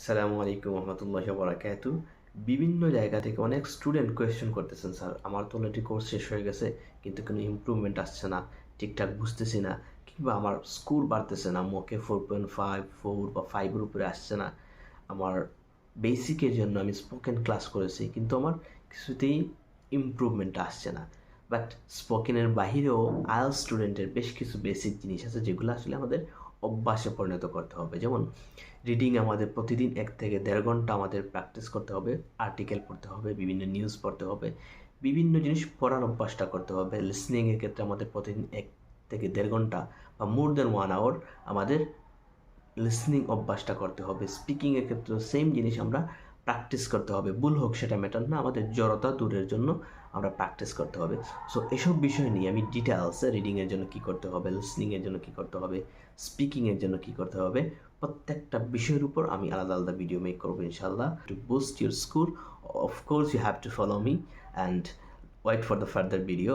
আসসালামু আলাইকুম রহমতুল্লাহি ওয়া বারাকাতু। বিভিন্ন জায়গা থেকে অনেক স্টুডেন্ট কোয়েশ্চেন করতেছেন, স্যার আমার তো অলরেডি কোর্স শেষ হয়ে গেছে কিন্তু কোনো ইমপ্রুভমেন্ট আসছে না, ঠিকঠাক বুঝতেছি না, কিংবা আমার স্কোর বাড়তেছে না, মোকে 4.5 4 বা 5-এর উপরে আসছে না। আমার বেসিকের জন্য আমি স্পোকেন ক্লাস করেছি কিন্তু আমার কিছুতেই ইমপ্রুভমেন্ট আসছে না। বাট স্পোকেনের বাহিরেও আইএলটিএস স্টুডেন্টের বেশ কিছু বেসিক জিনিস আছে যেগুলো আসলে আমাদের অভ্যাসে পরিণত করতে হবে। যেমন রিডিং আমাদের প্রতিদিন 1 থেকে 1.5 ঘন্টা আমাদের প্র্যাকটিস করতে হবে, আর্টিকেল পড়তে হবে, বিভিন্ন নিউজ পড়তে হবে, বিভিন্ন জিনিস পড়ার অভ্যাসটা করতে হবে। লিসনিংয়ের ক্ষেত্রে আমাদের প্রতিদিন 1 থেকে 1.5 ঘন্টা বা মোর দ্যান 1 আওয়ার আমাদের লিসনিং অভ্যাসটা করতে হবে। স্পিকিংয়ের ক্ষেত্রেও সেম জিনিস আমরা প্র্যাকটিস করতে হবে, ভুল হোক সেটা ম্যাটার না, আমাদের জড়তা দূরের জন্য আমরা প্র্যাকটিস করতে হবে। সো এসব বিষয় নিয়ে আমি ডিটেলসে রিডিংয়ের জন্য কী করতে হবে, লিসনিংয়ের জন্য কী করতে হবে, স্পিকিংয়ের জন্য কী করতে হবে, প্রত্যেকটা বিষয়ের উপর আমি আলাদা আলাদা ভিডিও মেক করবো ইনশাল্লাহ। To boost your score, of course you have to follow me and wait for the further video.